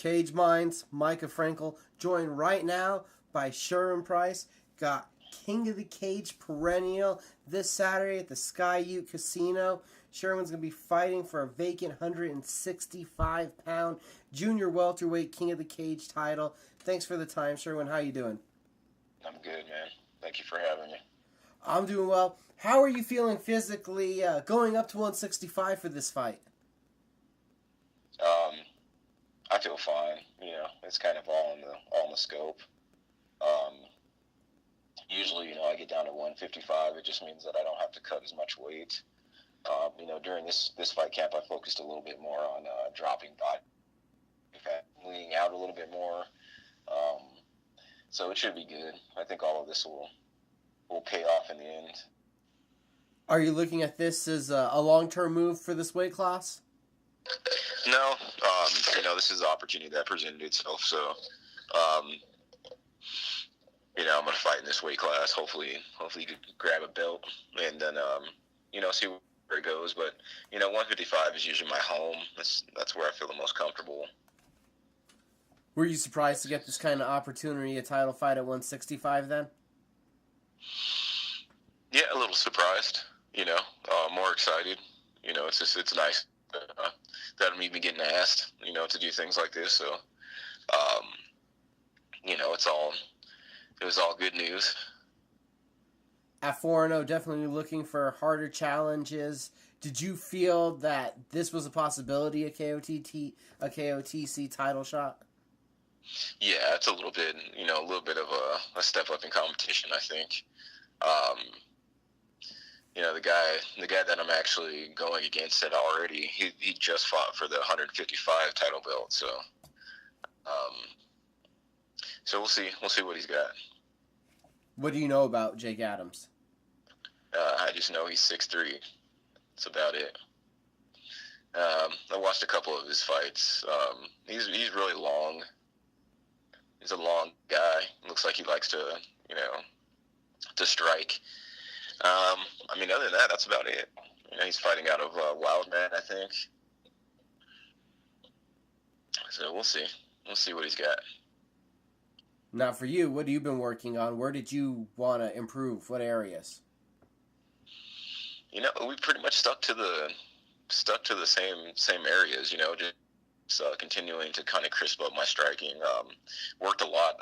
Cage Minds, Micah Frankel, joined right now by Sherwin Price. Got King of the Cage Perennial this Saturday at the Sky Ute Casino. Sherwin's going to be fighting for a vacant 165-pound junior welterweight King of the Cage title. Thanks for the time, Sherwin. How you doing? I'm good, man. Thank you for having me. I'm doing well. How are you feeling physically going up to 165 for this fight? I feel fine. It's kind of all in the scope. Usually, I get down to 155. It just means that I don't have to cut as much weight. During this fight camp, I focused a little bit more on dropping body fat, leaning out a little bit more. So it should be good. I think all of this will pay off in the end. Are you looking at this as a long-term move for this weight class? No, this is the opportunity that presented itself. So, I'm going to fight in this weight class. Hopefully you could grab a belt and then, see where it goes. But, 155 is usually my home. That's where I feel the most comfortable. Were you surprised to get this kind of opportunity, a title fight at 165 then? Yeah, a little surprised, more excited. It's nice that I'm even getting asked, to do things like this. So, it was all good news. At 4-0, definitely looking for harder challenges. Did you feel that this was a possibility, a KOTC title shot? Yeah, it's a little bit, of a step up in competition, I think. The guy that I'm actually going against it already, he just fought for the 155 title belt, so we'll see what he's got. What do you know about Jake Adams? I just know he's 6'3". That's about it. I watched a couple of his fights. He's really long. He's a long guy. Looks like he likes to strike. Other than that, that's about it. He's fighting out of Wildman, I think. So we'll see. We'll see what he's got. Now, for you, what have you been working on? Where did you want to improve? What areas? We pretty much stuck to the same areas. Just continuing to kind of crisp up my striking. Worked a lot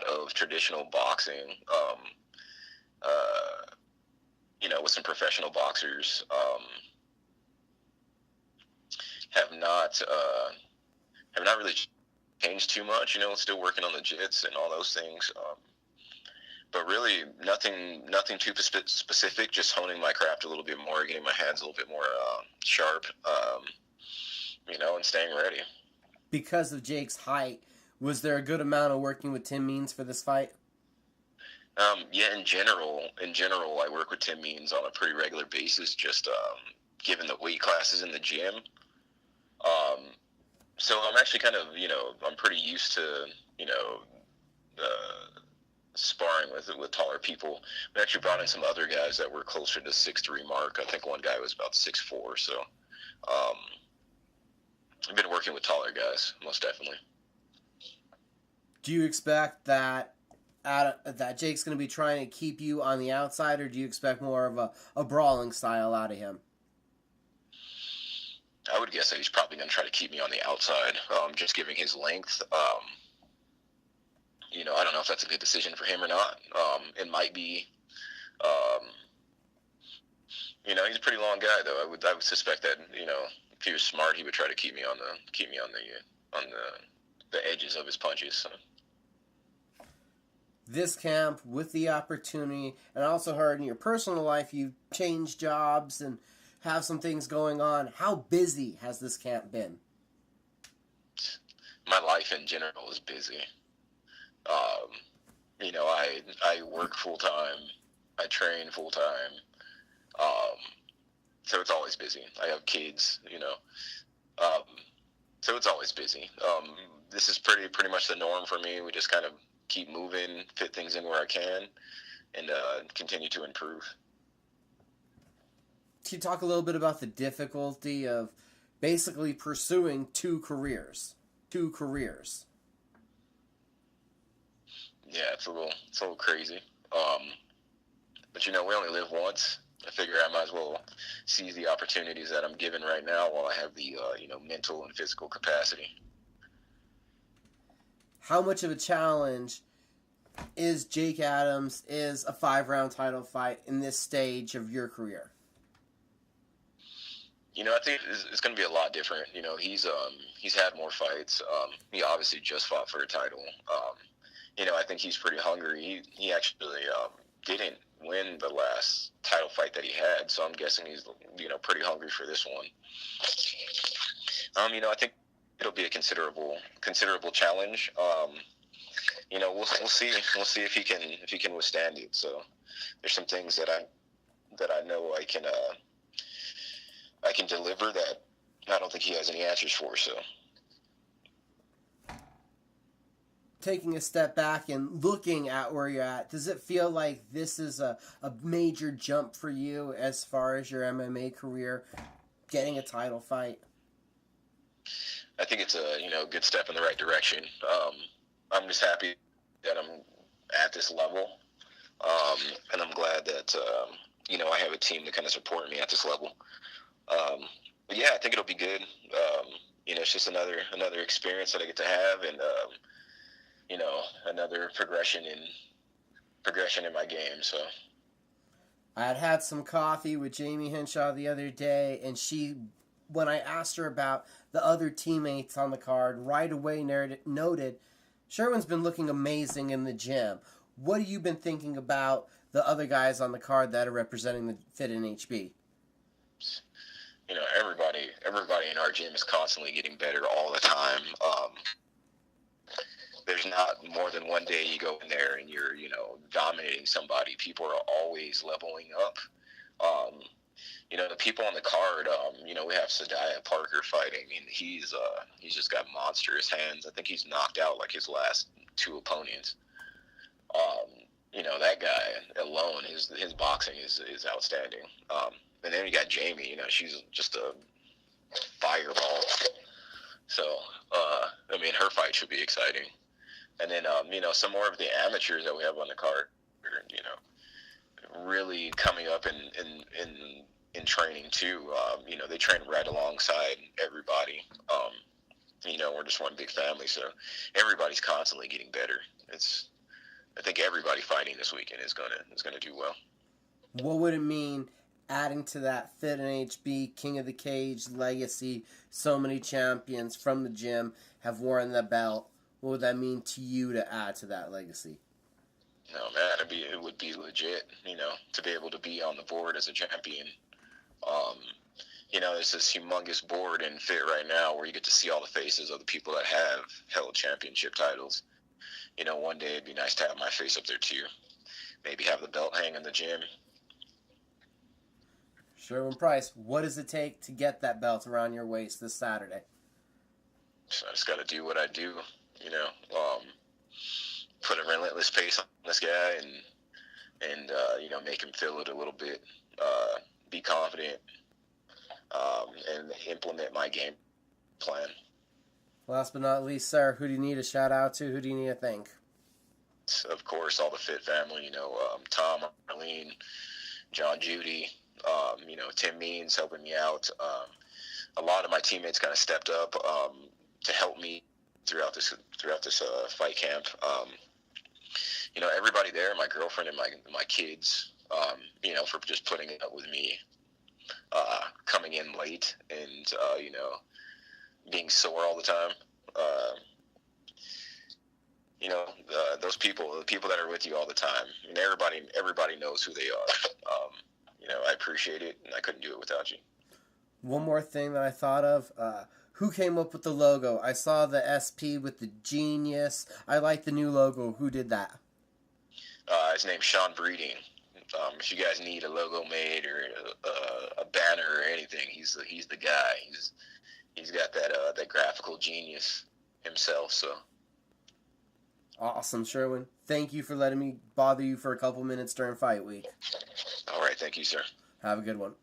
of traditional boxing. With some professional boxers. Have not really changed too much. Still working on the jits and all those things. But really nothing too specific. Just honing my craft a little bit more, getting my hands a little bit more sharp. And staying ready. Because of Jake's height, was there a good amount of working with Tim Means for this fight? Yeah, in general, I work with Tim Means on a pretty regular basis, just given the weight classes in the gym. So I'm actually kind of, I'm pretty used to, sparring with taller people. We actually brought in some other guys that were closer to 6'3" mark. I think one guy was about 6'4", so I've been working with taller guys, most definitely. Do you expect that Jake's going to be trying to keep you on the outside, or do you expect more of a brawling style out of him? I would guess that he's probably going to try to keep me on the outside, just giving his length. I don't know if that's a good decision for him or not. It might be. He's a pretty long guy, though. I would suspect that if he was smart, he would try to keep me on the edges of his punches. So. This camp, with the opportunity, and I also heard in your personal life you changed jobs and have some things going on. How busy has this camp been? My life in general is busy. I work full-time. I train full-time. So it's always busy. I have kids, so it's always busy. This is pretty much the norm for me. We just kind of keep moving, fit things in where I can, and continue to improve. Can you talk a little bit about the difficulty of basically pursuing two careers? two careers. Yeah, it's a little crazy. But we only live once. I figure I might as well seize the opportunities that I'm given right now while I have the mental and physical capacity. How much of a challenge is Jake Adams is a 5-round title fight in this stage of your career? I think it's going to be a lot different. He's had more fights. He obviously just fought for a title. I think he's pretty hungry. He actually didn't win the last title fight that he had, so I'm guessing he's pretty hungry for this one. I think it'll be a considerable challenge. We'll see. We'll see if he can withstand it. So there's some things that I know I can deliver that I don't think he has any answers for. So taking a step back and looking at where you're at, does it feel like this is a major jump for you as far as your MMA career, getting a title fight? I think it's a good step in the right direction. I'm just happy that I'm at this level, and I'm glad that I have a team to kind of support me at this level. But yeah, I think it'll be good. It's just another experience that I get to have, and another progression in my game. So I had some coffee with Jamie Henshaw the other day, and when I asked her about the other teammates on the card, right away noted, Sherwin's been looking amazing in the gym. What have you been thinking about the other guys on the card that are representing the Fit in HB? Everybody in our gym is constantly getting better all the time. There's not more than one day you go in there and you're, dominating somebody. People are always leveling up. The people on the card, we have Sadiya Parker fighting, and he's just got monstrous hands. I think he's knocked out like his last two opponents. That guy alone, his boxing is outstanding. And then you got Jamie, she's just a fireball. So, her fight should be exciting. And then, some more of the amateurs that we have on the card, really coming up in training too. They train right alongside everybody. We're just one big family, so everybody's constantly getting better. I think everybody fighting this weekend is gonna do well. What would it mean adding to that Fit and HB King of the Cage legacy? So many champions from the gym have worn the belt. What would that mean to you to add to that legacy? No, man, it would be legit, to be able to be on the board as a champion. There's this humongous board in Fit right now where you get to see all the faces of the people that have held championship titles. One day it'd be nice to have my face up there too. Maybe have the belt hang in the gym. Sherwin Price, what does it take to get that belt around your waist this Saturday? So I just got to do what I do, put a relentless pace on this guy and make him feel it a little bit, be confident, and implement my game plan. Last but not least, sir, who do you need a shout out to? Who do you need to thank? Of course, all the Fit family, Tom, Arlene, John, Judy, Tim Means helping me out. A lot of my teammates kind of stepped up to help me throughout this fight camp. Everybody there, my girlfriend and my kids, for just putting up with me, coming in late and being sore all the time. Those people, the people that are with you all the time, and everybody knows who they are. I appreciate it, and I couldn't do it without you. One more thing that I thought of, who came up with the logo? I saw the SP with the genius. I like the new logo. Who did that? His name's Sean Breeding. If you guys need a logo made or a banner or anything, he's the guy. He's got that graphical genius himself. So awesome, Sherwin. Thank you for letting me bother you for a couple minutes during fight week. All right, thank you, sir. Have a good one.